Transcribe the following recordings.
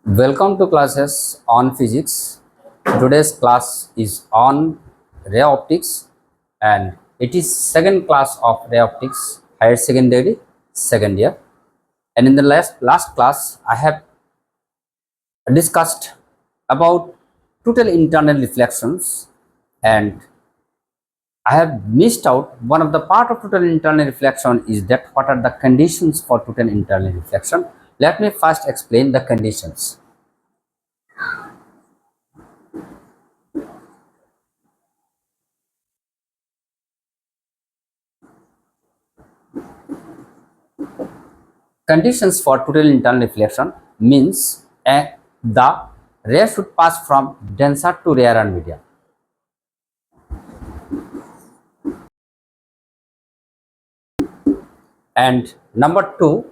Welcome to classes on physics. Today's class is on ray optics and it is second class of ray optics, higher secondary, second year. And in the last class, I have discussed about total internal reflections, and I have missed out one of the part of total internal reflection is that what are the conditions for total internal reflection. Let me first explain the conditions. Conditions for total internal reflection means the ray should pass from denser to rarer medium. And number two,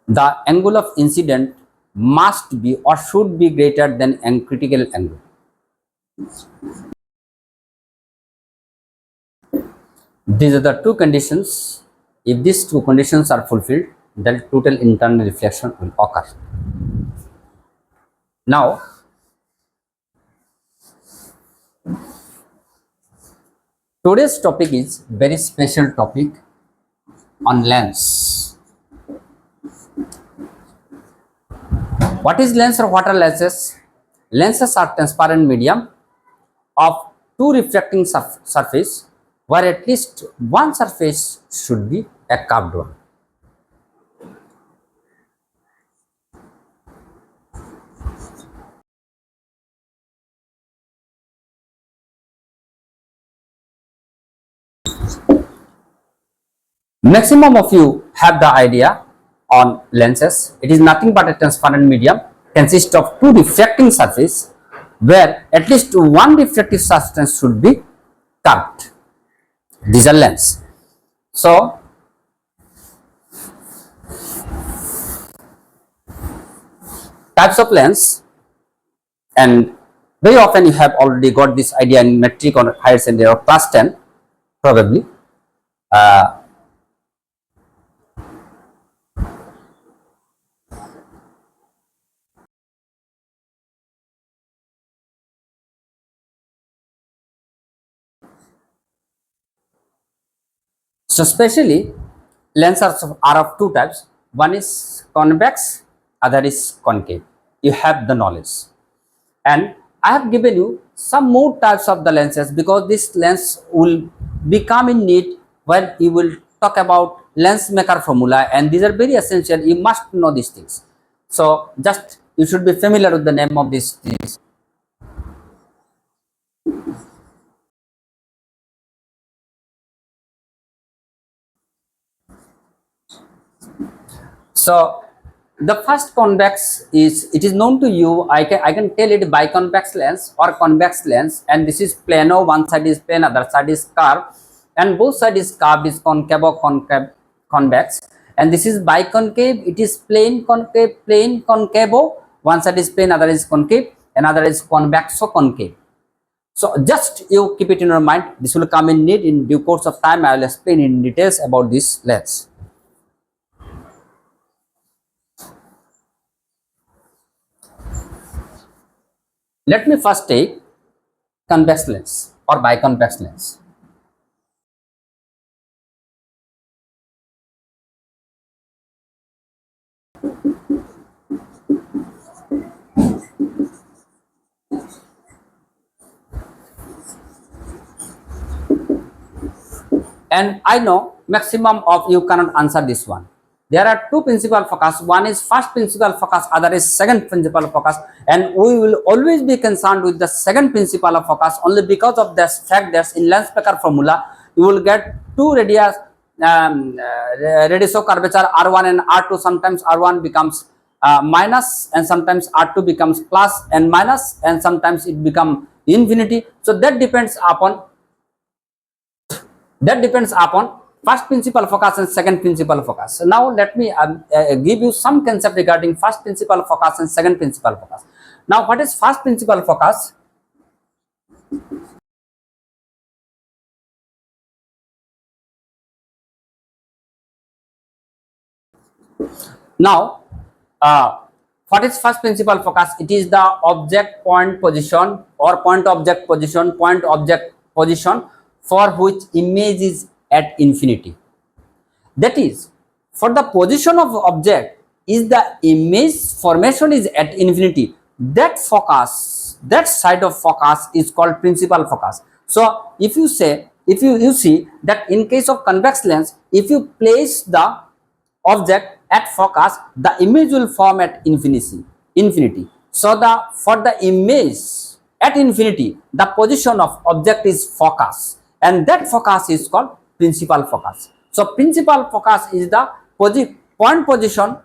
the angle of incident must be or should be greater than a critical angle. These are the two conditions. If these two conditions are fulfilled, then total internal reflection will occur. Now, today's topic is very special topic on lens. What is lens or what are lenses? Lenses are transparent medium of two reflecting surface where at least one surface should be a curved one. Maximum of you have the idea on lenses. It is nothing but a transparent medium consists of two reflecting surfaces where at least one reflective substance should be curved. These are lens. So, types of lens, and very often you have already got this idea in metric or higher secondary or class 10 probably. So, specially lenses are of two types. One is convex, other is concave. You have the knowledge, and I have given you some more types of the lenses because this lens will become in need when you will talk about lens maker formula, and these are very essential. You must know these things. So, just you should be familiar with the name of these. So the first convex is, it is known to you. I can tell it biconvex lens or convex lens, and this is plano. One side is plane, other side is curved, and both side is curved is concave or convex. And this is biconcave. It is plane concavo. One side is plane, other is concave, another is convexo concave. So just you keep it in your mind. This will come in need in due course of time. I will explain in details about this lens. Let me first take convex lens or biconvex lens. And I know maximum of you cannot answer this one. There are two principal focus. One is first principal focus, other is second principal focus, and we will always be concerned with the second principal of focus only because of the fact that in lens maker formula you will get two radius of curvature R1 and R2. Sometimes R1 becomes minus, and sometimes R2 becomes plus and minus, and sometimes it becomes infinity. So that depends upon first principal focus and second principal focus. So now let me give you some concept regarding first principal focus and second principal focus. Now, what is first principal focus? Now, what is first principal focus? It is the object point position or point object position for which image is at infinity. That is, for the position of object is the image formation is at infinity. That focus, that side of focus is called principal focus. So if you say, if you see that in case of convex lens, if you place the object at focus, the image will form at infinity. So for the image at infinity, the position of object is focus, and that focus is called principal focus. So principal focus is the point position,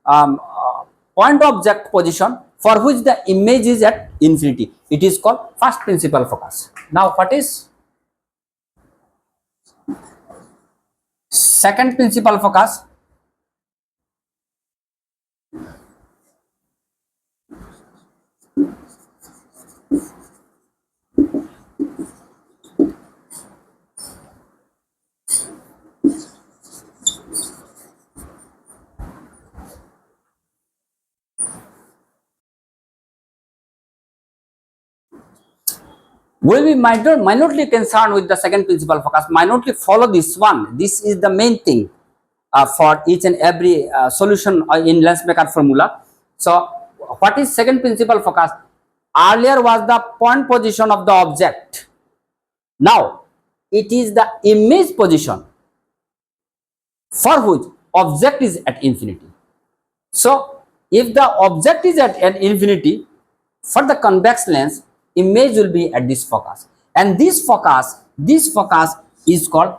point object position for which the image is at infinity. It is called first principal focus. Now what is second principal focus? Will be minorly concerned with the second principal focus, minorly follow this one. This is the main thing for each and every solution in lens maker formula. So what is second principal focus? Earlier was the point position of the object. Now it is the image position for which object is at infinity. So if the object is at an infinity, for the convex lens, image will be at this focus, and this focus is called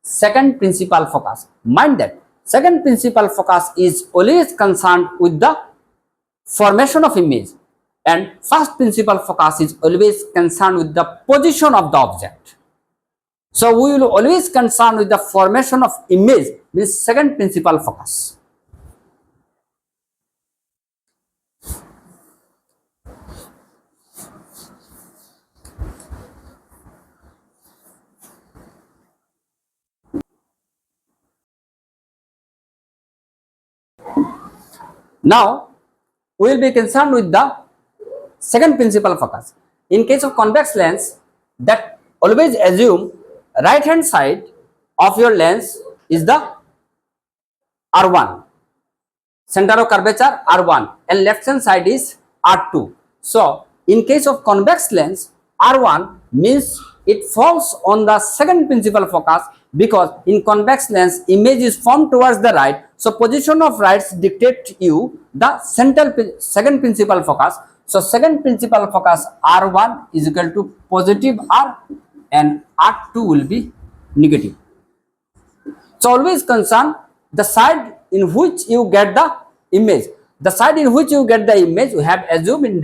second principal focus. Mind that second principal focus is always concerned with the formation of image, and first principal focus is always concerned with the position of the object. So we will always concern with the formation of image, means second principal focus. Now we will be concerned with the second principal focus. In case of convex lens, that always assume right hand side of your lens is the R1, center of curvature R1, and left hand side is R2. So in case of convex lens, R1 means it falls on the second principal focus, because in convex lens image is formed towards the right. So position of rights dictate you the second principal focus. So second principal focus R1 is equal to positive R, and R2 will be negative. So always concern the side in which you get the image. The side in which you get the image we have assumed in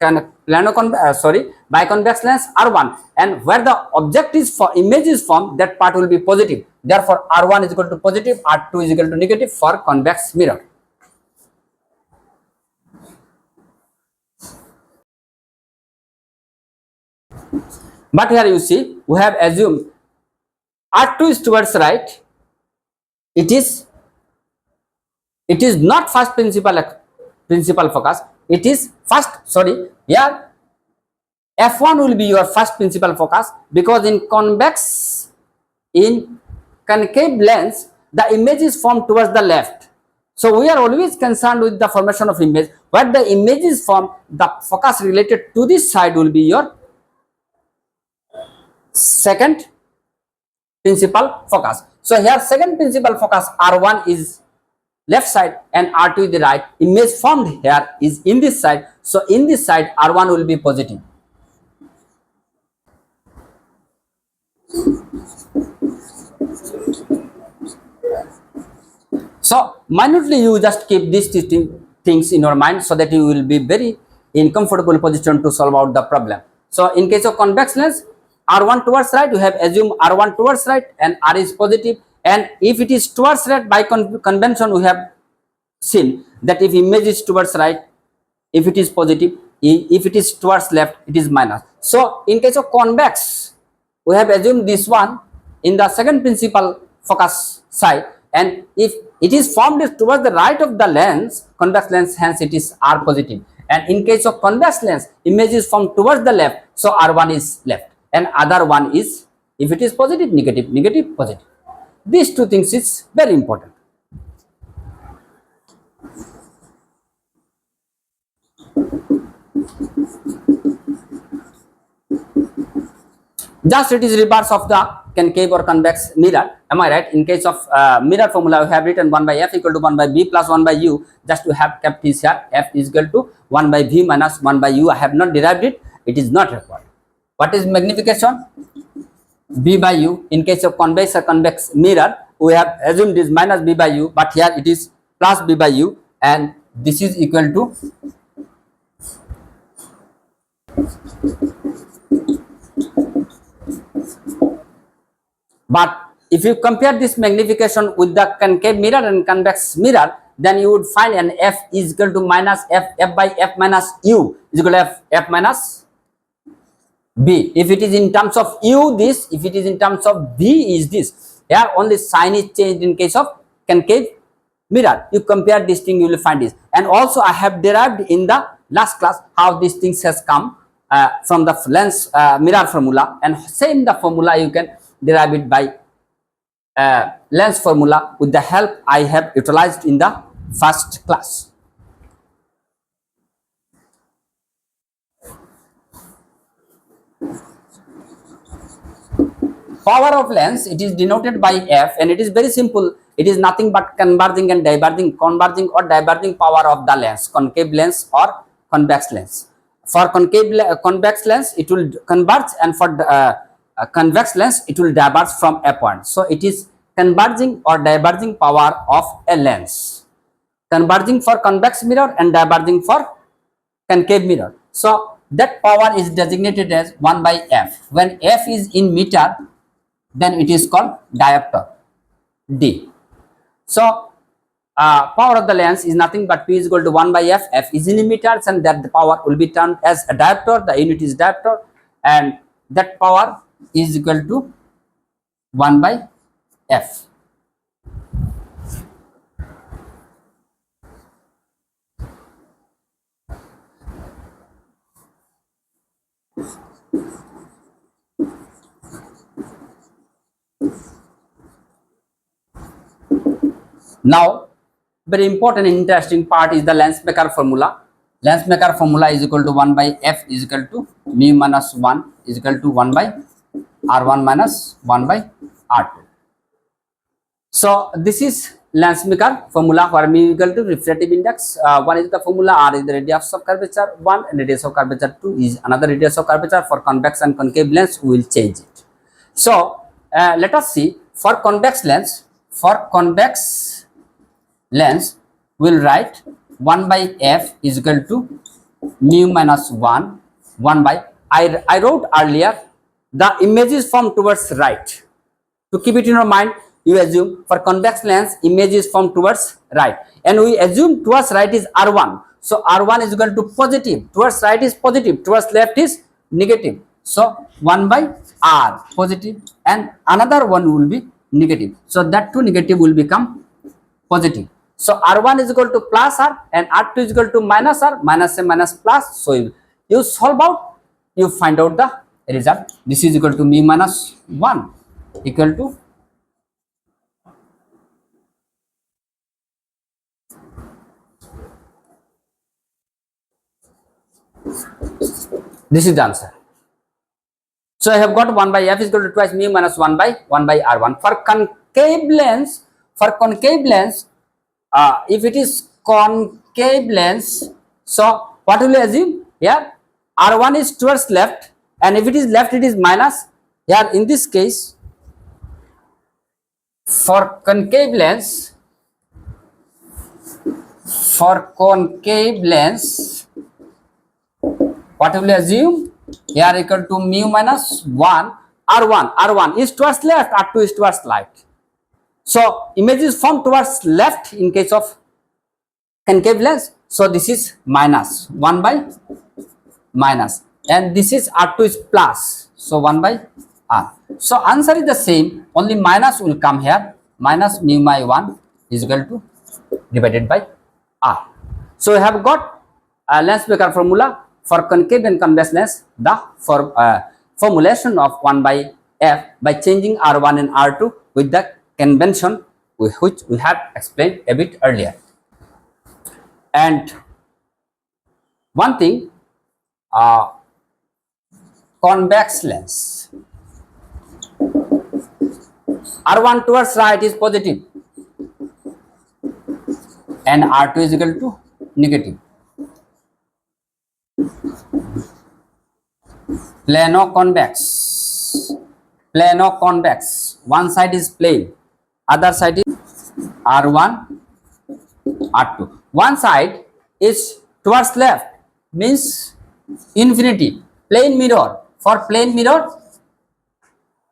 biconvex lens R1, and where the object is for image is formed, that part will be positive. Therefore R1 is equal to positive, R2 is equal to negative for convex mirror. But here you see we have assumed R2 is towards right. It is not first principal focus. It is first, here F1 will be your first principal focus, because in concave lens the image is formed towards the left. So we are always concerned with the formation of image. Where the image is formed, the focus related to this side will be your second principal focus. So here second principal focus R1 is left side and R2 is the right. Image formed here is in this side. So in this side R1 will be positive. So minutely you just keep these things in your mind, so that you will be very in comfortable position to solve out the problem. So in case of convex lens, R1 towards right, you have assumed R1 towards right and R is positive. And if it is towards right, by convention we have seen that if image is towards right, if it is positive, if it is towards left, it is minus. So in case of convex, we have assumed this one in the second principal focus side, and if it is formed towards the right of the lens, convex lens, hence it is R positive. And in case of convex lens, image is formed towards the left, so R1 is left, and other one is, if it is positive, negative, negative, positive. These two things is very important. Just it is reverse of the concave or convex mirror. Am I right? In case of mirror formula, we have written 1 by f equal to 1 by b plus 1 by u. Just to have kept this here, f is equal to 1 by v minus 1 by u. I have not derived it. It is not required. What is magnification? B by u. In case of convex or convex mirror, we have assumed is minus b by u, but here it is plus b by u, and this is equal to but if you compare this magnification with the concave mirror and convex mirror, then you would find an f is equal to minus f by f minus u is equal to f minus b. If it is in terms of u this, if it is in terms of b is this. Here only sign is changed in case of concave mirror. You compare this thing, you will find this. And also I have derived in the last class how these things has come from the lens mirror formula, and same the formula you can derive it by lens formula with the help I have utilized in the first class. Power of lens, it is denoted by f, and it is very simple. It is nothing but converging and diverging, converging or diverging power of the lens, concave lens or convex lens. For convex lens, it will converge, and for convex lens, it will diverge from a point. So it is converging or diverging power of a lens, converging for convex mirror and diverging for concave mirror. So that power is designated as 1 by f. When f is in meter, then it is called diopter, D. So power of the lens is nothing but P is equal to 1 by f. F is in meters, and that the power will be termed as a diopter. The unit is diopter, and that power is equal to 1 by f. Now, very important and interesting part is the lens maker formula. Lens maker formula is equal to 1 by f is equal to mu minus 1 is equal to 1 by r1 minus 1 by r2. So this is lens maker formula, where mu equal to refractive index. 1 is the formula, r is the radius of curvature 1, and radius of curvature 2 is another radius of curvature. For convex and concave lens, we will change it. So let us see, for convex lens, will write 1 by f is equal to mu minus 1 by, I wrote earlier, the image is formed towards right. To keep it in your mind, you assume for convex lens, image is formed towards right, and we assume towards right is r1. So r1 is equal to positive, towards right is positive, towards left is negative. So 1 by r positive, and another one will be negative. So that two negative will become positive. So r1 is equal to plus r, and r2 is equal to minus r, minus a minus plus. So you solve out, you find out the result. This is equal to mu minus 1 equal to this is the answer. So I have got 1 by f is equal to twice mu minus 1 by r1. For concave lens, if it is concave lens, so what will you assume here? R1 is towards left, and if it is left, it is minus. Here in this case, for concave lens, what will you assume? Here equal to mu minus 1, r1 is towards left, r2 is towards right. So image is formed towards left in case of concave lens. So this is minus 1 by minus, and this is r2 is plus. So 1 by r. So answer is the same, only minus will come here, minus mu by 1 is equal to divided by R. So we have got a Lens-Becker formula for concave and convex lens, the formulation of 1 by f by changing R1 and R2 with the convention which we have explained a bit earlier. And one thing, convex lens, R1 towards right is positive and R2 is equal to negative. Plano-convex, one side is plane, other side is R1, R2. One side is towards left, means infinity. Plane mirror, for plane mirror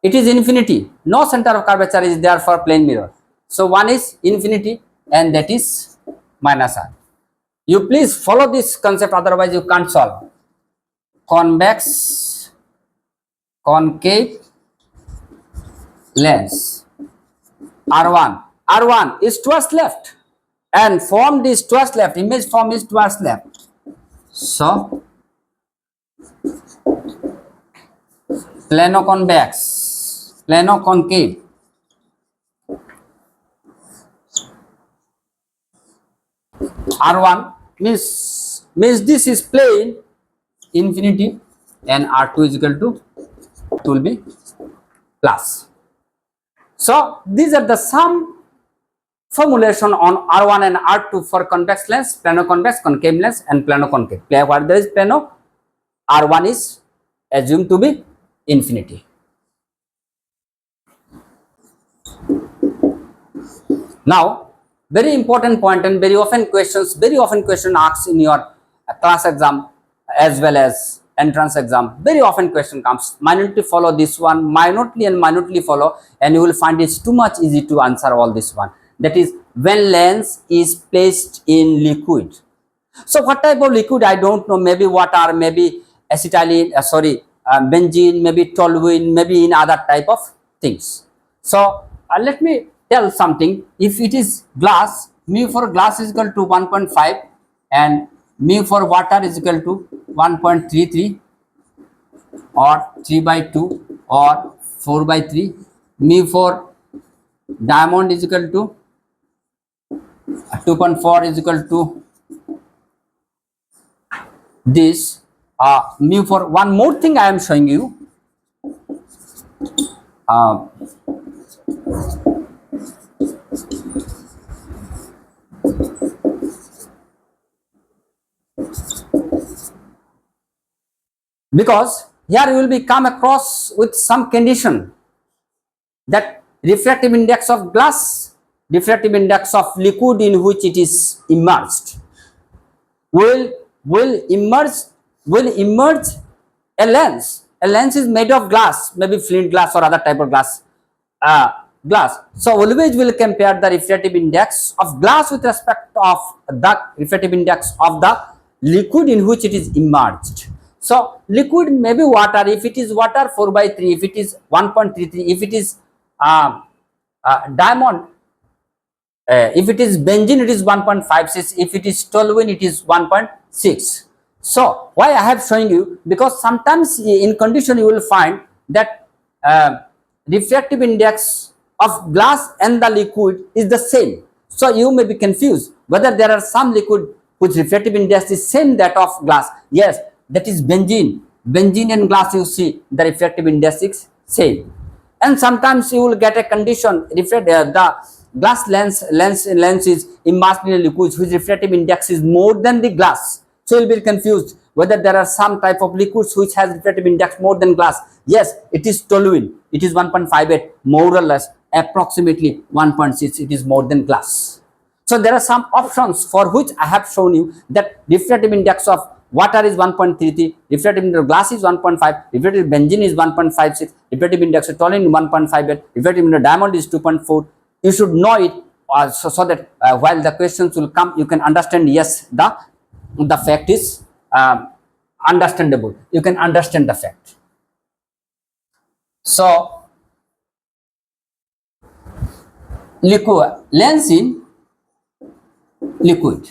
it is infinity, no center of curvature is there for plane mirror. So one is infinity and that is minus R. You please follow this concept, otherwise you can't solve. Convex, concave lens, R1 is towards left and formed is towards left, image form is towards left. So plano-convex, plano-concave, R1 means this is plane infinity and R2 is equal to, it will be plus. So these are the some formulation on R1 and R2 for convex lens, plano-convex, concave lens and plano-concave. Where there is plano, R1 is assumed to be infinity. Now very important point and very often question asked in your class exam as well as entrance exam. Very often question comes, minutely follow this one, minutely follow, and you will find it's too much easy to answer all this one. That is, when lens is placed in liquid. So what type of liquid I don't know, maybe water, maybe acetylene, benzene, maybe toluene, maybe in other type of things. So let me tell something. If it is glass, mu for glass is equal to 1.5 and mu for water is equal to 1.33 or 3 by 2 or 4 by 3. Mu for diamond is equal to 2.4 is equal to this. Mu for one more thing I am showing you. Because here you will be come across with some condition that refractive index of glass, refractive index of liquid in which it is immersed will emerge a lens. A lens is made of glass, maybe flint glass or other type of glass. So always will compare the refractive index of glass with respect of the refractive index of the liquid in which it is immersed. So liquid may be water. If it is water, 4 by 3. If it is 1.33. If it is diamond, if it is benzene, it is 1.56. If it is toluene, it is 1.6. So why I have shown you, because sometimes in condition you will find that refractive index of glass and the liquid is the same. So you may be confused whether there are some liquid whose refractive index is same that of glass. Yes, that is benzene. Benzene and glass, you see the refractive index is same. And sometimes you will get a condition, the glass lens is immersed in a liquid whose refractive index is more than the glass. So you will be confused whether there are some type of liquids which has refractive index more than glass. Yes, it is toluene. It is 1.58, more or less, approximately 1.6. It is more than glass. So there are some options for which I have shown you that refractive index of water is 1.33, refractive index of glass is 1.5, refractive benzene is 1.56, refractive index of toluene 1.58, refractive index of diamond is 2.4. You should know it so that while the questions will come, you can understand. Yes, the fact is understandable. You can understand the fact. So liquid lens in liquid.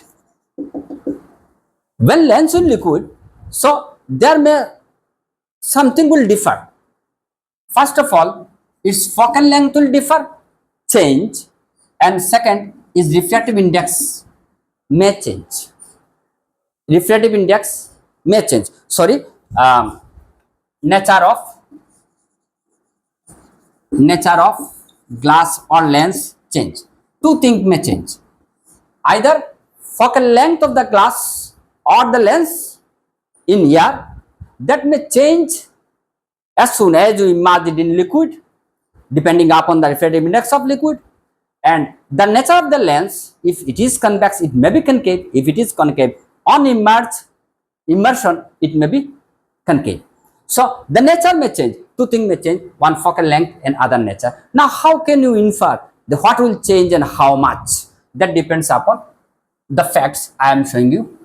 When lens in liquid, so there may something will differ. First of all, its focal length will differ, change, and second is refractive index may change. Refractive index may change. Sorry, um, nature of nature of glass or lens change. Two things may change. Either focal length of the glass or the lens in air, that may change as soon as you immerse it in liquid, depending upon the refractive index of liquid. And the nature of the lens, if it is convex, it may be concave. If it is concave, on immersion, it may be concave. So the nature may change. Two things may change, one focal length and other nature. Now how can you infer the what will change and how much? That depends upon the facts I am showing you.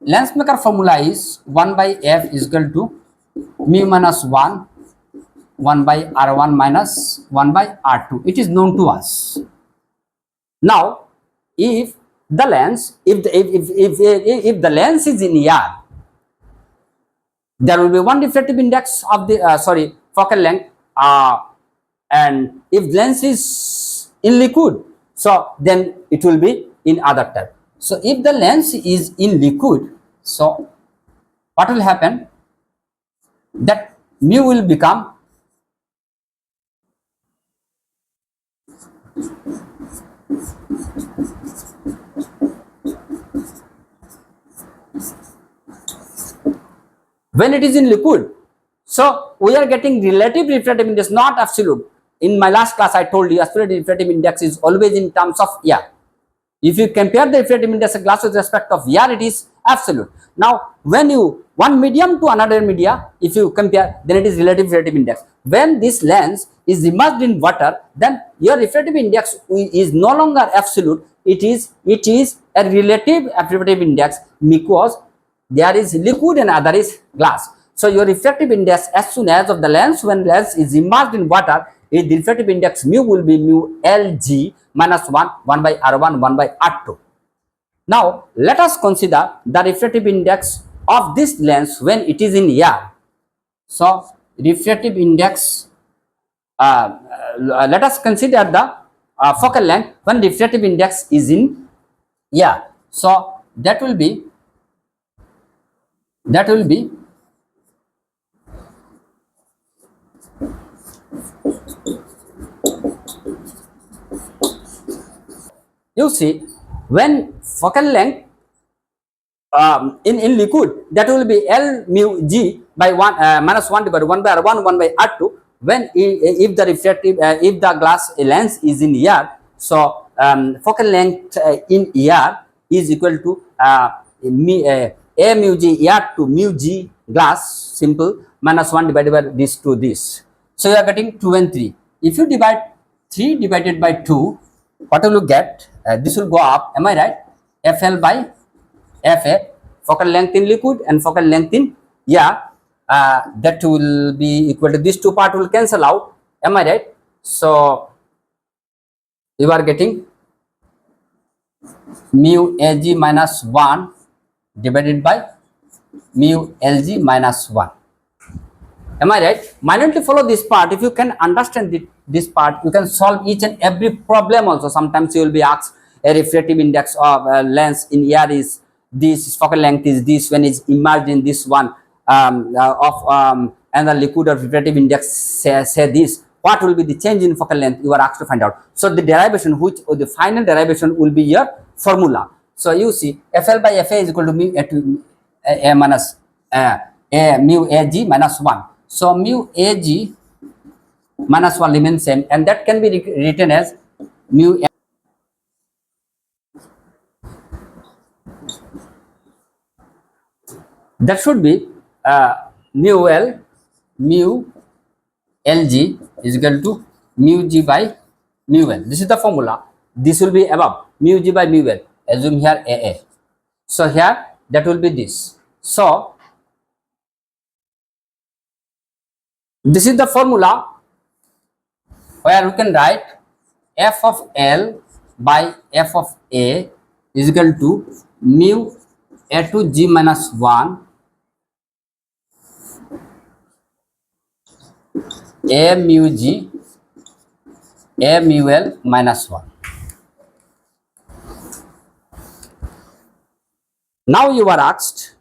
Lens maker formula is 1 by f is equal to mu minus 1 by r1 minus 1 by r2. It is known to us. Now if the lens, if the lens is in air, there will be one refractive index of the focal length, and if lens is in liquid, so then it will be in other type. So if the lens is in liquid, so what will happen, that mu will become when it is in liquid. So we are getting relative refractive index, not absolute. In my last class I told you absolute refractive index is always in terms of air. If you compare the refractive index of glass with respect of air, it is absolute. Now when you one medium to another media, if you compare, then it is relative refractive index. When this lens is immersed in water, then your refractive index is no longer absolute. It is a relative refractive index, because there is liquid and other is glass. So your refractive index as soon as of the lens, when lens is immersed in water, the refractive index mu will be mu Lg minus 1 by r1 1 by r2. Now let us consider the refractive index of this lens when it is in air. So refractive index, let us consider the focal length when refractive index is in air. So that will be you see, when focal length in liquid, that will be L mu G by 1 minus 1 divided 1 by R1 1 by R2. When if the refractive if the glass lens is in air, so focal length in air is equal to A mu G air to mu G glass, simple, minus 1 divided by this to this. So you are getting 2 and 3. If you divide 3 divided by 2, what will you get? This will go up, am I right? FL by FA, focal length in liquid and focal length in air, that will be equal to these two part will cancel out, am I right? So you are getting mu Ag minus 1 divided by mu Lg minus 1. Am I right? Minutely follow this part. If you can understand this part, you can solve each and every problem also. Sometimes you will be asked a refractive index of lens in air is this, focal length is this, when it's immersed in this one, and the liquid or refractive index say this. What will be the change in focal length? You are asked to find out. So the derivation, or the final derivation, will be your formula. So you see, FL by FA is equal to mu A minus mu Ag minus 1. So mu Ag minus 1 remains same, and that can be written as mu. That should be mu L mu Lg is equal to mu G by mu L. This is the formula. This will be above mu G by mu L. Assume here AA. So here that will be this. So this is the formula where we can write f of L by f of A is equal to mu a to g minus 1 a mu g a mu l minus 1. Now you are asked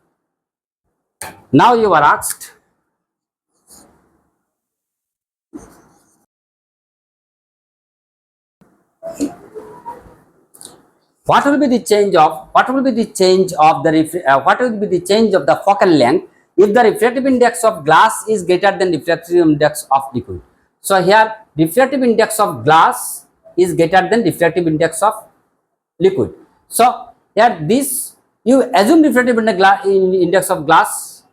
what will be the change of the focal length if the refractive index of glass is greater than refractive index of liquid. So here refractive index of glass is greater than refractive index of liquid. So here this you assume refractive index of glass.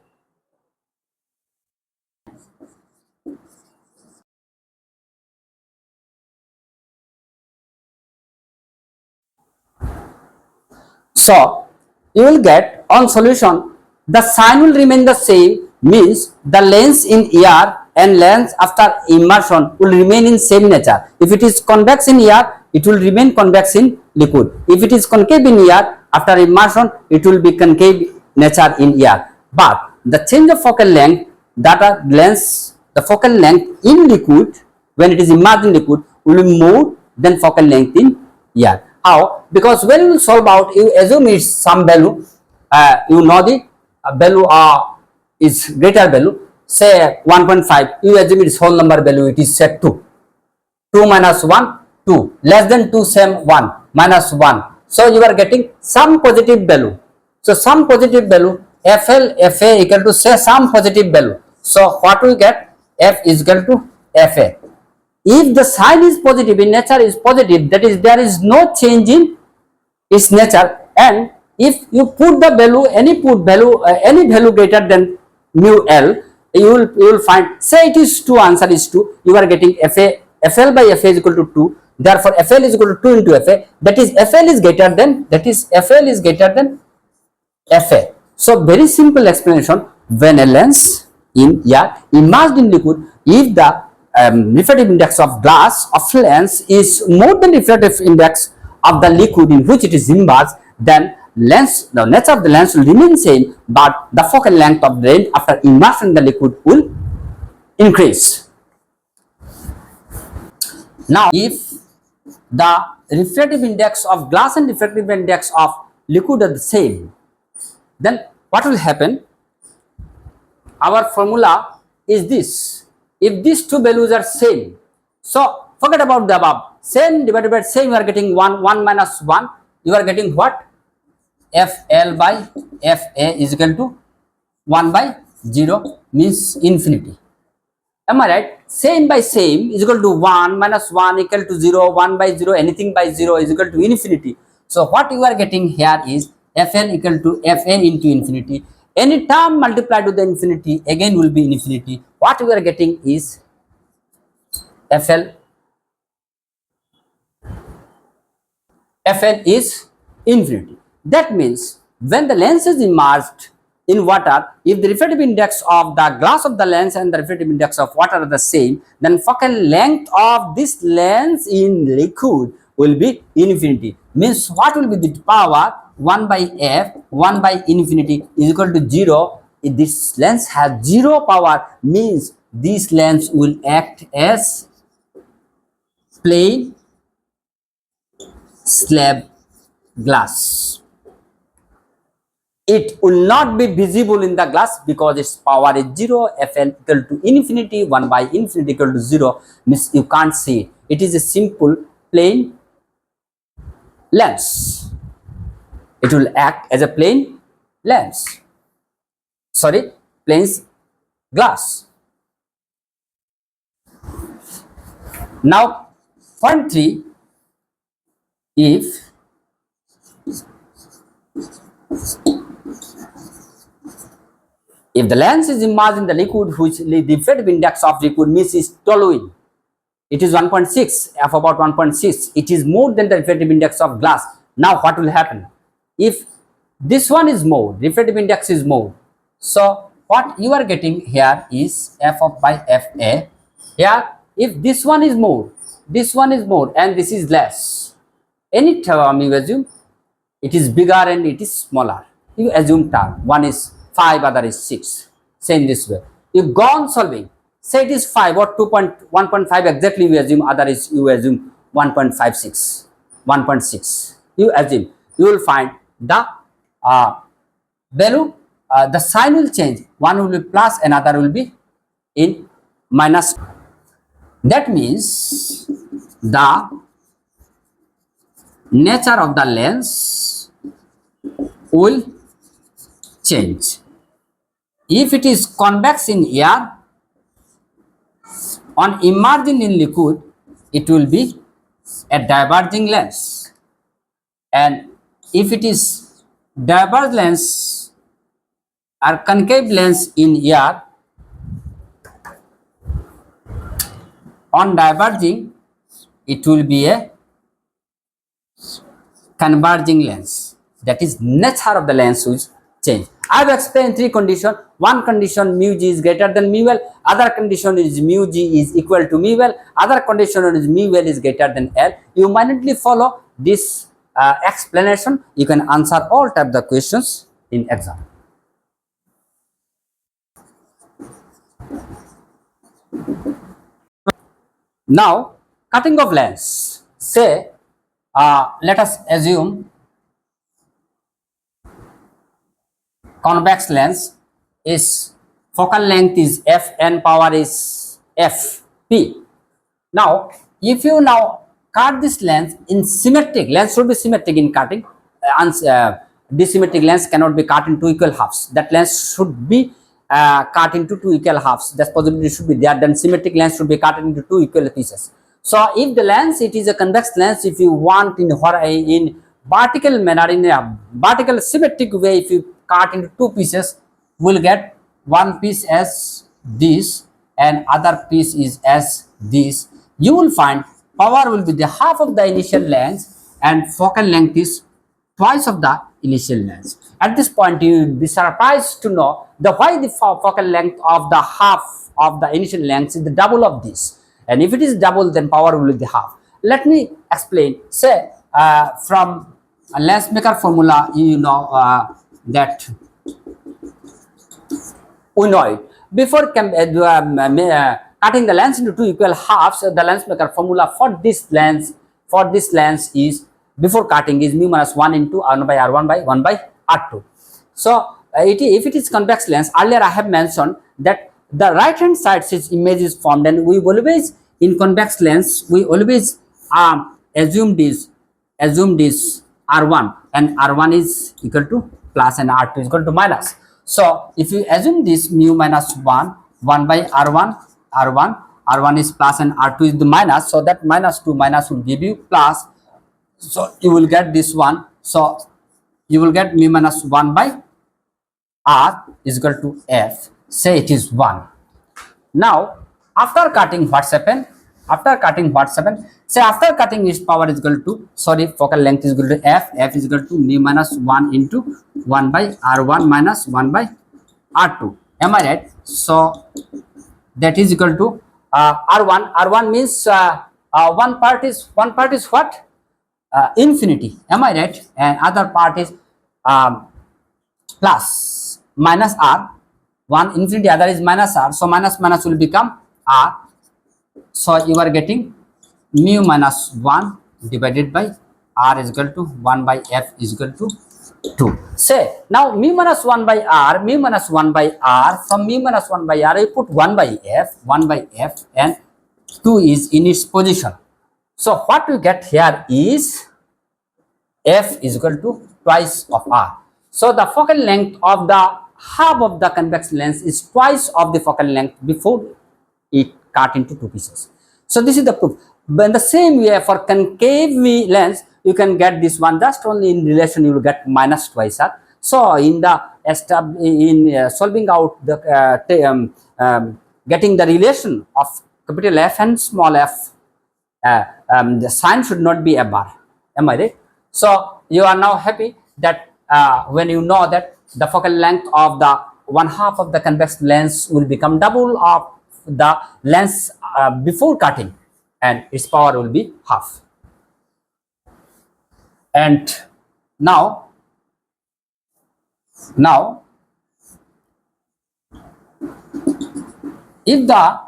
So you will get on solution the sign will remain the same, means the lens in air and lens after immersion will remain in same nature. If it is convex in air, it will remain convex in liquid. If it is concave in air, after immersion it will be concave nature in air. But the change of focal length, the focal length in liquid when it is immersed in liquid will be more than focal length in air. How? Because when you solve out, you assume it's some value, you know the value is greater value, say 1.5, you assume its whole number value, it is set 2. 2 minus 1, 2, less than 2, same 1, minus 1. So you are getting some positive value. So some positive value, FL, FA equal to say some positive value. So what we get? F is equal to FA. If the sign is positive, in nature is positive, that is there is no change in its nature, and if you put the value any value greater than mu L, you will find, say it is 2, answer is 2, you are getting FL by FA is equal to 2, therefore FL is equal to 2 into FA, that is FL is greater than FA. So very simple explanation, when a lens in immersed in liquid, if the refractive index of glass of lens is more than refractive index of the liquid in which it is immersed, then the nature of the lens will remain same, but the focal length of the lens after immersion in the liquid will increase. Now if the refractive index of glass and refractive index of liquid are the same, then what will happen? Our formula is this. If these two values are same, so forget about the above, same divided by same, you are getting 1 minus 1, you are getting what? FL by FA is equal to 1 by 0, means infinity. Am I right? Same by same is equal to 1 minus 1 equal to 0, 1 by 0, anything by 0 is equal to infinity. So what you are getting here is FL equal to FA into infinity. Any term multiplied to the infinity again will be infinity. What we are getting is FL is infinity. That means when the lens is immersed in water, if the refractive index of the glass of the lens and the refractive index of water are the same, then focal length of this lens in liquid will be infinity. Means what will be the power? 1 by F, 1 by infinity is equal to 0. If this lens has 0 power, means this lens will act as plain slab glass. It will not be visible in the glass because its power is 0. FL equal to infinity, 1 by infinity equal to 0, means you can't see it. It is a simple plain lens. It will act as a plain lens. Sorry, plain glass. Now, point 3, if the lens is immersed in the liquid, which the refractive index of liquid means is toluene, it is 1.6, f about 1.6, it is more than the refractive index of glass. Now what will happen? If this one is more, refractive index is more, so what you are getting here is f of by fa. Here if this one is more and this is less, any term you assume, it is bigger and it is smaller. You assume term. One is 5, other is 6. Say in this way. You go on solving. Say it is 5 or 1.5 exactly you assume, other is you assume 1.56, 1.6. You assume. You will find the value, the sign will change. One will be plus, another will be in minus. That means the nature of the lens will change. If it is convex in air, on immersion in liquid, it will be a diverging lens. And if it is divergent lens or concave lens in air, on diverging, it will be a converging lens. That is nature of the lens will change. I have explained 3 conditions. One condition mu g is greater than mu l, other condition is mu g is equal to mu l, other condition is mu l is greater than l. You minutely follow this explanation. You can answer all type of questions in exam. Now, cutting of lens. Say, let us assume convex lens is focal length is f, n power is f p. Now, if you now cut this lens in symmetric, lens should be symmetric in cutting. Dissymmetric lens cannot be cut in 2 equal halves. That lens should be cut into 2 equal halves. That possibility should be there. Then symmetric lens should be cut into 2 equal pieces. So, if the lens, it is a convex lens, if you want in vertical manner, in a vertical symmetric way, if you cut into 2 pieces, will get one piece as this and other piece is as this. You will find power will be the half of the initial length and focal length is twice of the initial length. At this point, you will be surprised to know the why the focal length of the half of the initial length is the double of this. And if it is double, then power will be the half. Let me explain. Say from a lens maker formula, you know that we know it. Before cutting the lens into 2 equal halves, the lens maker formula for this lens is, before cutting, is mu minus 1 into r1 by r1 by 1 by r2. So if it is convex lens, earlier I have mentioned that the right hand side image is formed, and we always in convex lens we always assume this r1, and r1 is equal to plus and r2 is equal to minus. So if you assume this mu minus 1 by r1 is plus and r2 is the minus, so that minus 2 minus will give you plus, so you will get this one. So you will get mu minus 1 by r is equal to f. Say it is 1. Now after cutting, what's happened? Say after cutting, its power is equal to, focal length is equal to f is equal to mu minus 1 into 1 by r1 minus 1 by r2. Am I right? So that is equal to r1 means one part is what? Infinity. Am I right? And other part is plus minus r. One infinity, other is minus r. So minus will become r. So you are getting mu minus 1 divided by r is equal to 1 by f is equal to 2. Say now mu minus 1 by r, from mu minus 1 by r you put 1 by f and 2 is in its position. So what we get here is f is equal to twice of r. So the focal length of the half of the convex lens is twice of the focal length before it cut into 2 pieces. So this is the proof. But in the same way, for concave lens, you can get this one just only in relation. You will get minus twice r. So in the solving out the getting the relation of capital F and small f, the sign should not be a bar. Am I right? So you are now happy that when you know that the focal length of the one half of the convex lens will become double of the lens before cutting, and its power will be half. And Now, if the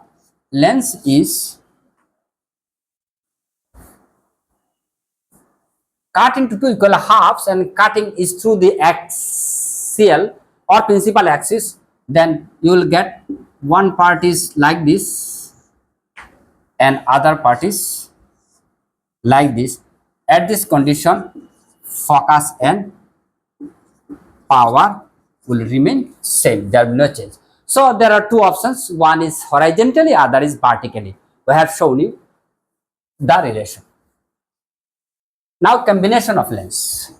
lens is cut into two equal halves and cutting is through the axial or principal axis, then you will get one part is like this and other part is like this. At this condition, focus and power will remain same. There will be no change. So there are two options. One is horizontally, other is vertically. We have shown you the relation. Now combination of lens.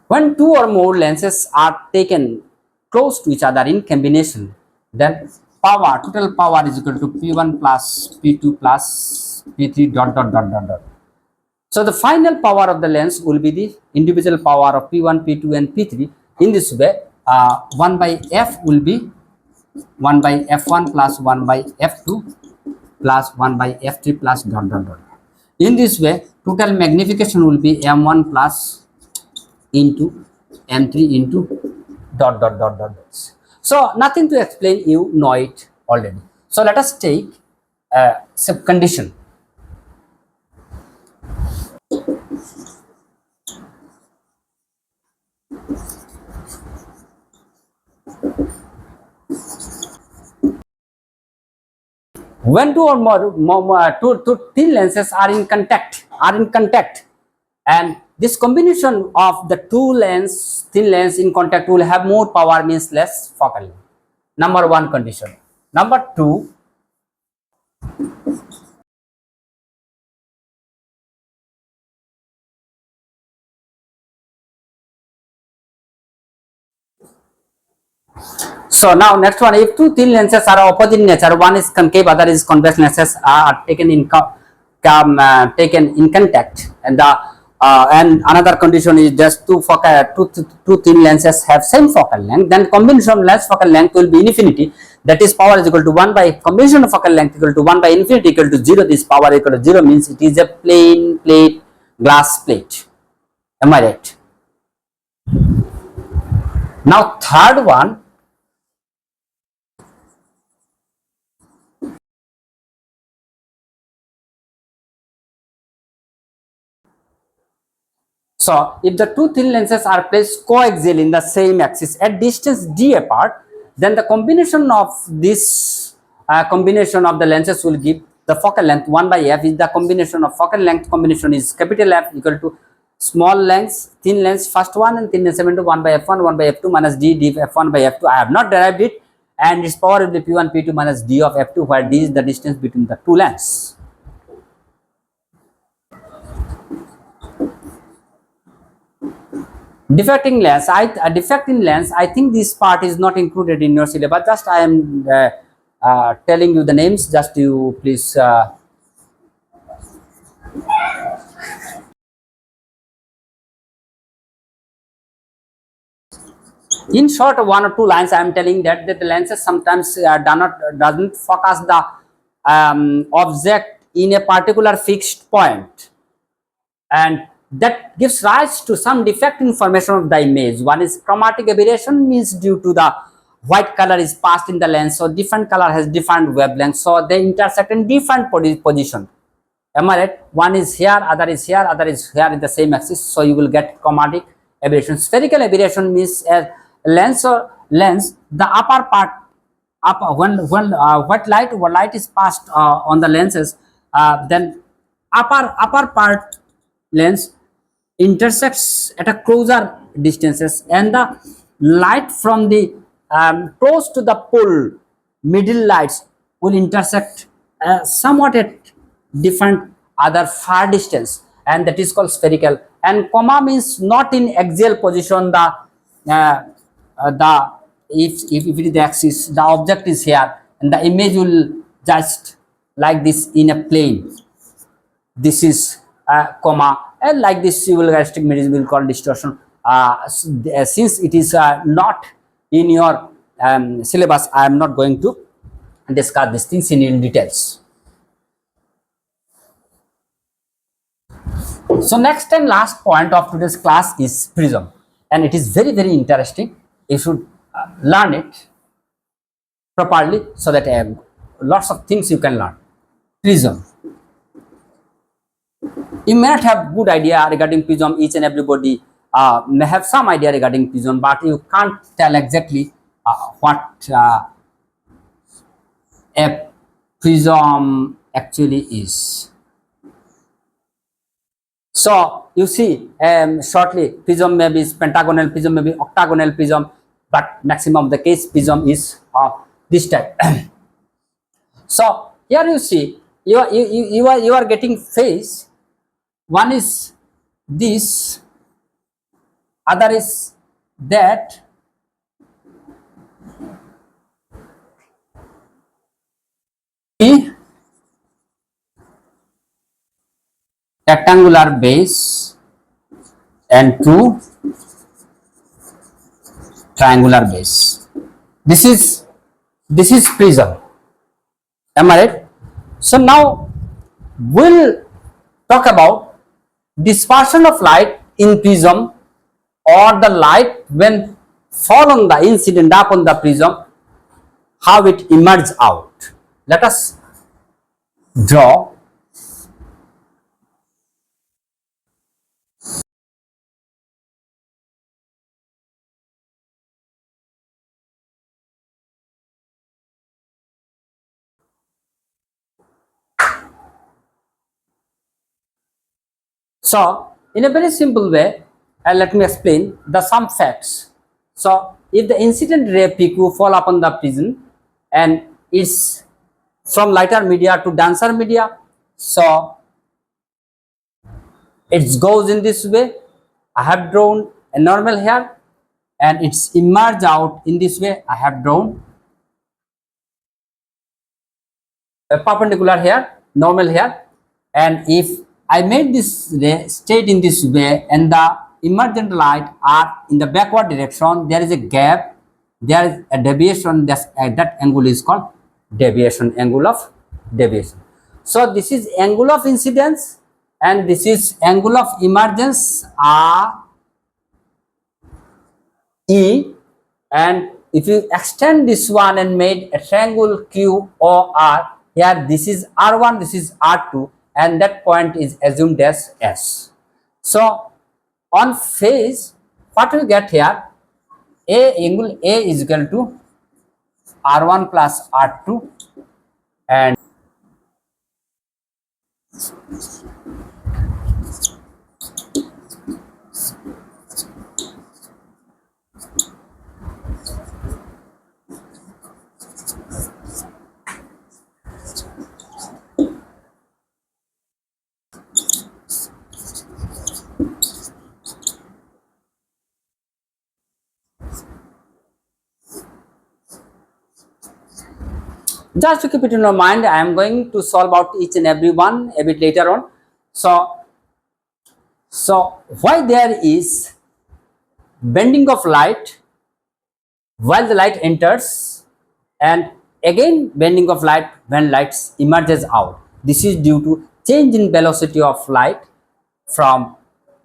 When two or more lenses are taken close to each other in combination, then total power is equal to P1 plus P2 plus P3 dot dot dot dot dot. So the final power of the lens will be the individual power of P1, P2 and P3. In this way, 1 by F will be 1 by F1 plus 1 by F2 plus 1 by F3 plus dot dot dot. In this way, total magnification will be M1 plus into M3 into dot dot dot dot dots. So nothing to explain, you know it already. So let us take some condition. When two or more two thin lenses are in contact, and this combination of the thin lens in contact will have more power, means less focal length. Number one condition. Number two, so now next one, if two thin lenses are opposite in nature, one is concave, other is convex lenses are taken in contact, and and another condition is just two thin lenses have same focal length, then combination of lens focal length will be infinity. That is, power is equal to 1 by combination of focal length equal to 1 by infinity equal to 0. This power equal to 0 means it is a plain plate, glass plate. Am I right? Now third one, so if the two thin lenses are placed coaxial in the same axis at distance d apart, then the combination of this combination of the lenses will give the focal length 1 by f. Is the combination of focal length combination is capital F equal to small lengths, thin lengths first one and thin lengths 1 by f1, 1 by f2 minus d f1 by f2. I have not derived it, and its power will be p1 p2 minus d of f2, where d is the distance between the two lengths. Defect in lens. Defect in lens. I think this part is not included in your syllabus. Just I am telling you the names. Just you please. In short, one or two lines, I am telling that the lenses sometimes doesn't focus the object in a particular fixed point, and that gives rise to some defect information of the image. One is chromatic aberration, means due to the white color is passed in the lens, so different color has different wavelength, so they intersect in different position. Am I right? One is here, other is here, other is here in the same axis, so you will get chromatic aberration. Spherical aberration means lens the upper part when what light is passed on the lenses, then upper part lens intersects at a closer distances, and the light from the close to the pole middle lights will intersect somewhat at different other far distance, and that is called spherical. And comma means not in axial position. If it is the axis, the object is here and the image will just like this in a plane. This is comma, and like this you will restrict mechanism will call distortion. Since it is not in your syllabus, I am not going to discuss these things in details. So next and last point of today's class is prism, and it is very interesting. You should learn it properly so that lots of things you can learn. Prism. You may not have good idea regarding prism. Each and everybody may have some idea regarding prism, but you can't tell exactly what a prism actually is. So you see, shortly, prism may be pentagonal, prism may be octagonal prism, but maximum of the case prism is this type. So here you see, you are getting face. One is this, other is that. Rectangular base and two triangular base. This is prism. Am I right? So now we'll talk about dispersion of light in prism, or the light when fall on the incident upon the prism, how it emerges out. Let us draw. So in a very simple way, let me explain the some facts. So if the incident ray PQ fall upon the prism and it's from lighter media to denser media, so it goes in this way. I have drawn a normal here, and it's emerge out in this way. I have drawn a perpendicular here, normal here, and if I made this ray straight in this way and the emergent light are in the backward direction, there is a gap, there is a deviation. That angle is called deviation, angle of deviation. So this is angle of incidence and this is angle of emergence, E, and if you extend this one and made a triangle QOR, here this is R1, this is R2, and that point is assumed as S. So on phase, what we get here, angle A is equal to R1 plus R2, and just to keep it in your mind, I am going to solve out each and every one a bit later on. So why there is bending of light while the light enters, and again bending of light when light emerges out. This is due to change in velocity of light from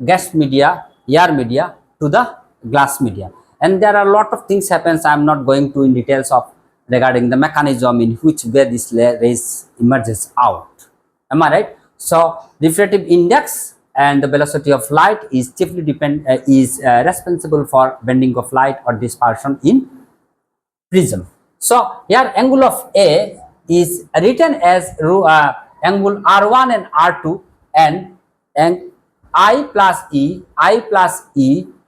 gas media, air media to the glass media, and there are a lot of things happens. I am not going to in details of regarding the mechanism in which way this rays emerges out. Am I right? So refractive index and the velocity of light is chiefly responsible for bending of light or dispersion in prism. So here angle of A is written as angle R1 and R2, and I plus E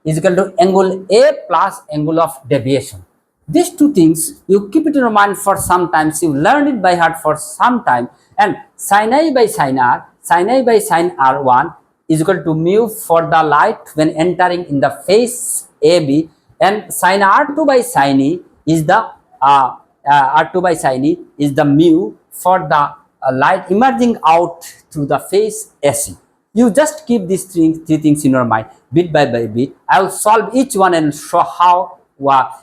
is equal to angle A plus angle of deviation. These two things you keep it in your mind for some time. You learn it by heart for some time, and sin I by sin R, sin I by sin R1 is equal to mu for the light when entering in the phase AB, and sin R2 by sin E is the R2 by sin E is the mu for the light emerging out through the phase AC. You just keep these three things in your mind bit by bit. I will solve each one and show how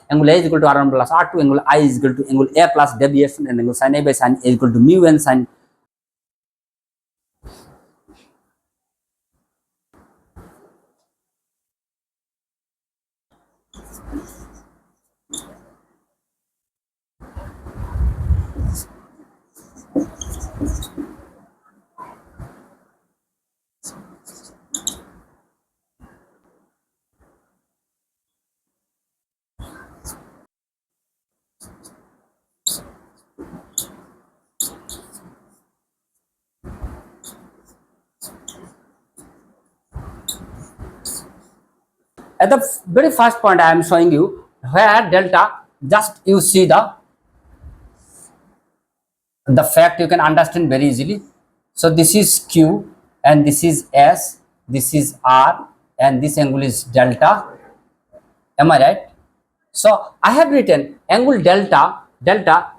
angle A is equal to R1 plus R2, angle I is equal to angle A plus deviation, and angle sin A by sin A is equal to mu and sin. At the very first point I am showing you where delta, just you see the fact, you can understand very easily. So this is Q and this is S, this is R, and this angle is delta. Am I right? So I have written angle delta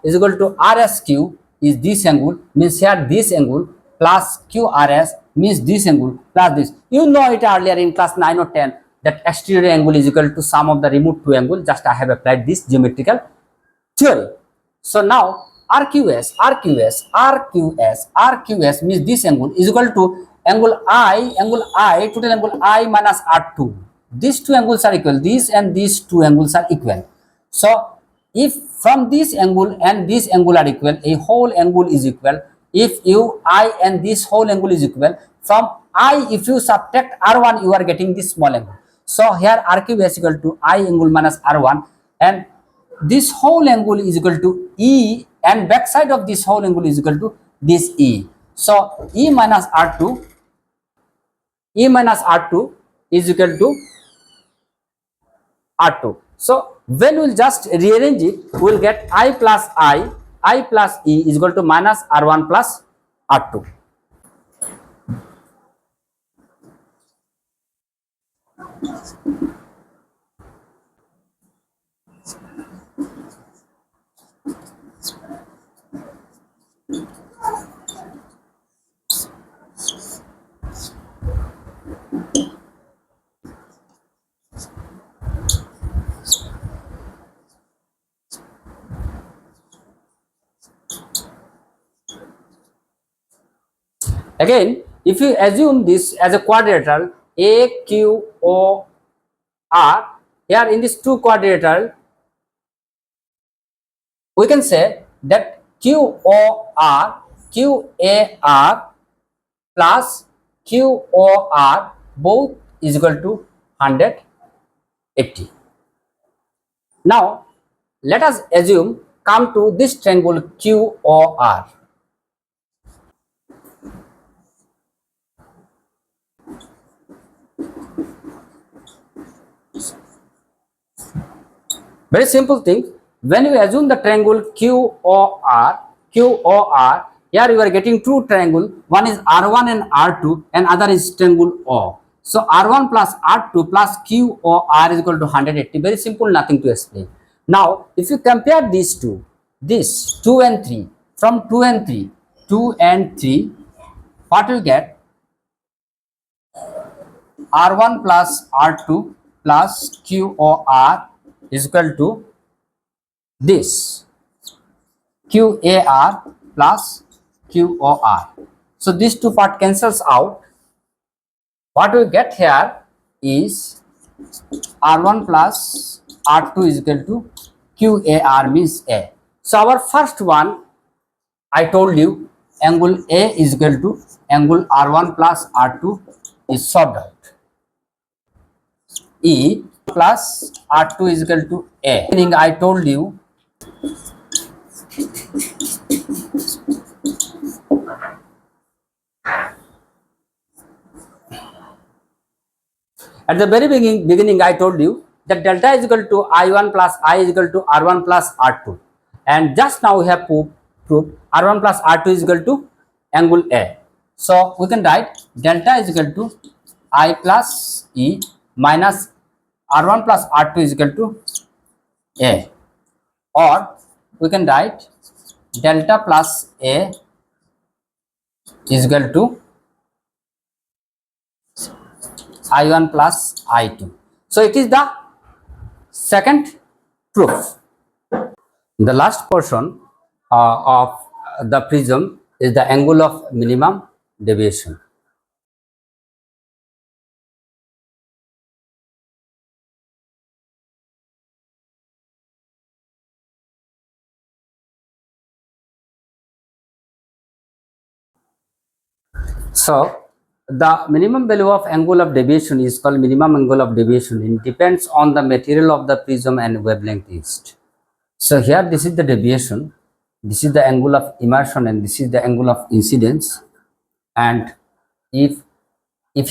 is equal to RSQ is this angle, means here this angle plus QRS means this angle plus this. You know it earlier in class 9 or 10 that exterior angle is equal to sum of the removed two angles. Just I have applied this geometrical theory. So now RQS means this angle is equal to angle I, total angle I minus R2. These two angles are equal, these and these two angles are equal. So if from this angle and this angle are equal, a whole angle is equal. If I and this whole angle is equal, from I if you subtract R1, you are getting this small angle. So here RQS is equal to I angle minus R1, and this whole angle is equal to E, and backside of this whole angle is equal to this E. So E minus R2 is equal to R2. So when we'll just rearrange it, we'll get I plus E is equal to minus R1 plus R2. Again, if you assume this as a quadrilateral AQOR, here in this two quadrilateral, we can say that QAR plus QOR both is equal to 180. Now let us assume, come to this triangle QOR. Very simple thing. When you assume the triangle QOR, here you are getting two triangle. One is R1 and R2, and other is triangle O. So R1 plus R2 plus QOR is equal to 180. Very simple, nothing to explain. Now, if you compare these two, this 2 and 3, from 2 and 3, what you get? R1 plus R2 plus QOR is equal to this QAR plus QOR. So these two part cancels out. What we get here is R1 plus R2 is equal to QAR means A. So our first one, I told you angle A is equal to angle R1 plus R2 is solved out. E plus R2 is equal to A. Meaning I told you at the very beginning I told you that delta is equal to I1 plus I is equal to R1 plus R2, and just now we have proved R1 plus R2 is equal to angle A. So we can write delta is equal to I plus E minus R1 plus R2 is equal to A, or we can write delta plus A is equal to I1 plus I2. So it is the second proof. The last portion of the prism is the angle of minimum deviation. So the minimum value of angle of deviation is called minimum angle of deviation. It depends on the material of the prism and wavelength used. So here this is the deviation, this is the angle of immersion, and this is the angle of incidence. And if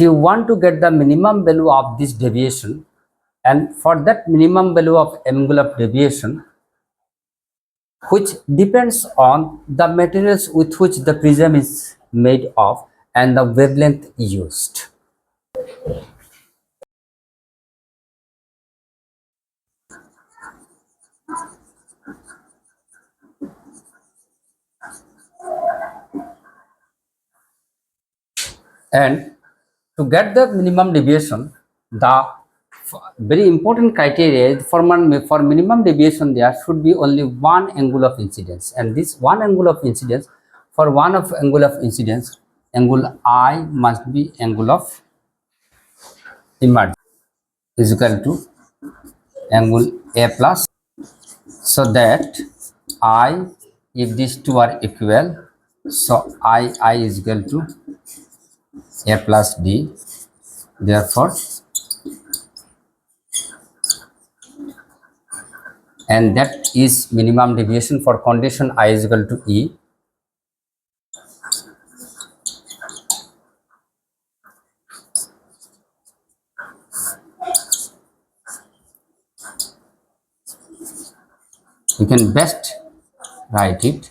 you want to get the minimum value of this deviation, and for that minimum value of angle of deviation, which depends on the materials with which the prism is made of and the wavelength used. And to get the minimum deviation, the very important criteria is for minimum deviation there should be only one angle of incidence, and this one angle of incidence, for one of angle of incidence, angle I must be angle of emergence is equal to angle A plus, so that I, if these two are equal, so I is equal to A plus D. Therefore, and that is minimum deviation for condition I is equal to E. You can best write it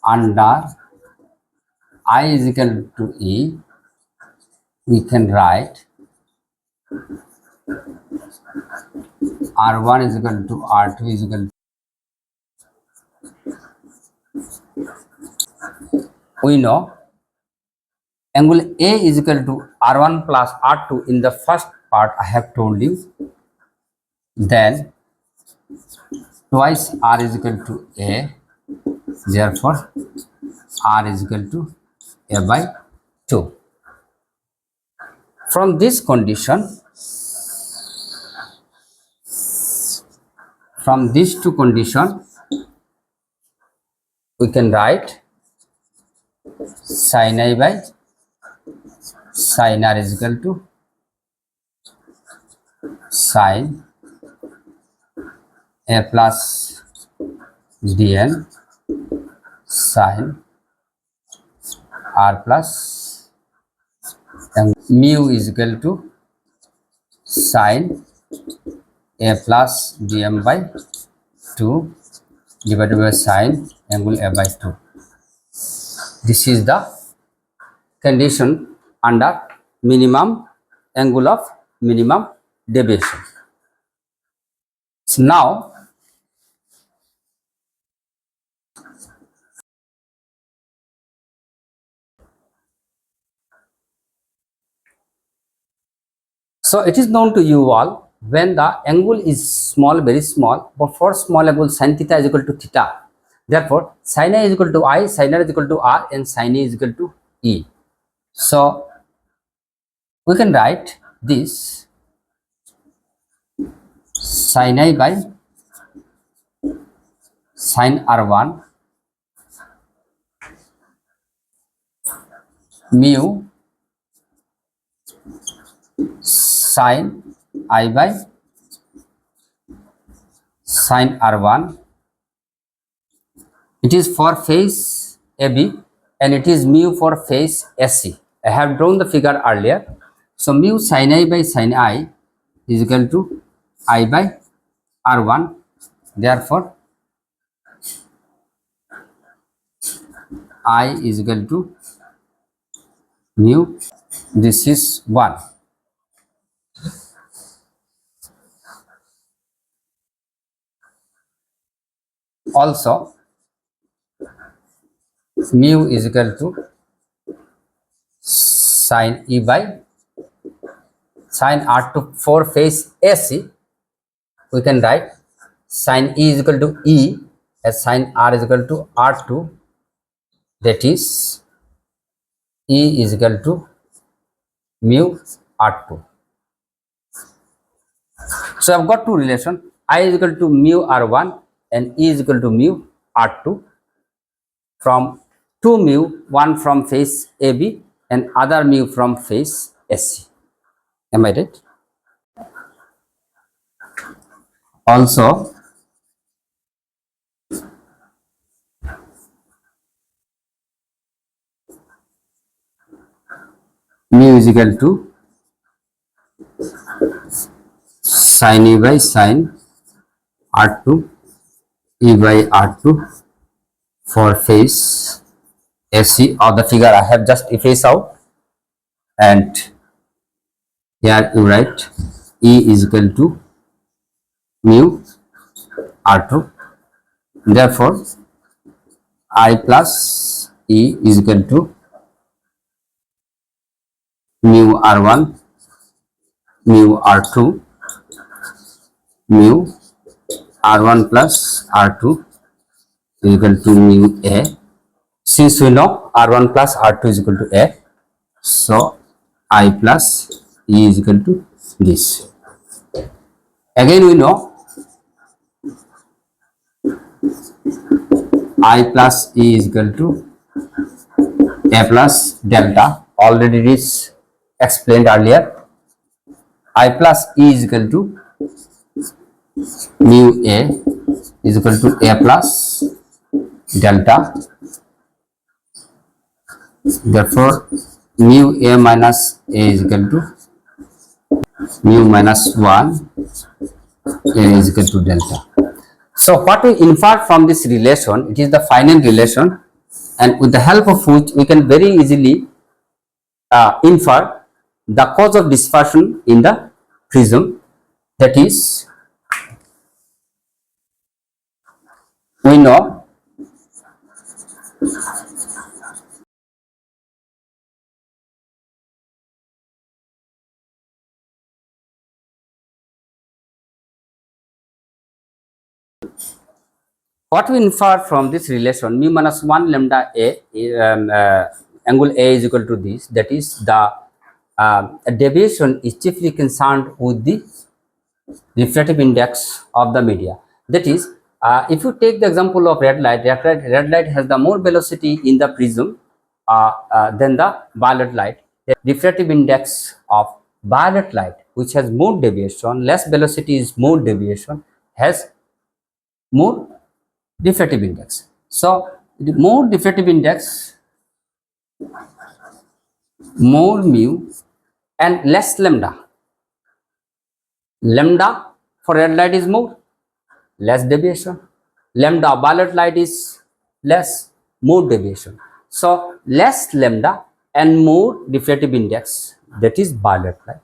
under I is equal to E. We can write R1 is equal to R2 is equal to, we know angle A is equal to R1 plus R2 in the first part I have told you, then twice R is equal to A, therefore R is equal to A by 2. From this condition, from these two conditions, we can write sin I by sin R is equal to sin A plus dn sin R plus mu is equal to sin A plus dm by 2 divided by sin angle A by 2. This is the condition under minimum angle of minimum deviation. So now so it is known to you all, when the angle is small, very small, but for small angle sin theta is equal to theta. Therefore, sin A is equal to I, sin R is equal to R, and sin A is equal to E. So we can write this sin I by sin R1 mu sin I by sin R1. It is for phase AB and it is mu for phase SC. I have drawn the figure earlier. So mu sin I by sin I is equal to I by R1. Therefore, I is equal to mu. This is 1. Also, mu is equal to sin E by sin R2 for phase AC. We can write sin E is equal to E as sin R is equal to R2. That is E is equal to mu R2. So I've got two relations. I is equal to mu R1 and E is equal to mu R2 from two mu, one from phase AB and other mu from phase SC. Am I right? Also, mu is equal to sin E by sin R2 E by R2 for face AC of the figure. I have just effaced out, and here you write E is equal to mu R2. Therefore, I plus E is equal to mu R1 mu R2 mu R1 plus R2 is equal to mu A. Since we know R1 plus R2 is equal to A, so I plus E is equal to this. Again we know I plus E is equal to A plus delta. Already it is explained earlier. I plus E is equal to mu A is equal to A plus delta. Therefore, mu A minus A is equal to mu minus 1 A is equal to delta. So what we infer from this relation, it is the final relation, and with the help of which we can very easily infer the cause of dispersion in the prism. That is, we know what we infer from this relation, mu minus 1 lambda A, angle A is equal to this. That is, the deviation is chiefly concerned with the refractive index of the media. That is, if you take the example of red light, red light has the more velocity in the prism than the violet light. The refractive index of violet light, which has more deviation, less velocity is more deviation, has more refractive index. So the more refractive index, more mu and less lambda. Lambda for red light is more, less deviation. Lambda violet light is less, more deviation. So less lambda and more refractive index, that is violet light,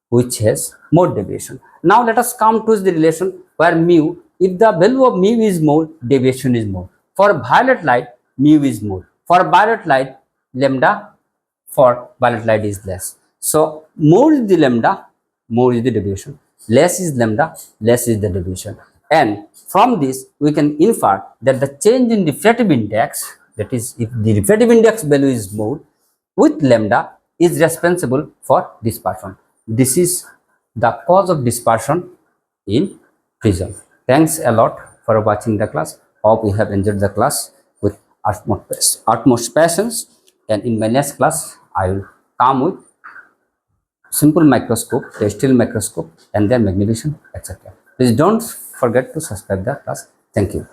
which has more deviation. Now let us come to the relation where mu, if the value of mu is more, deviation is more. For violet light, mu is more. For violet light, lambda for violet light is less. So more is the lambda, more is the deviation. Less is lambda, less is the deviation. And from this, we can infer that the change in refractive index, that is, if the refractive index value is more, with lambda is responsible for dispersion. This is the cause of dispersion in prism. Thanks a lot for watching the class. Hope you have enjoyed the class with utmost patience. And in my next class, I will come with simple microscope, terrestrial microscope, and then magnification, etc. Please don't forget to subscribe the class. Thank you.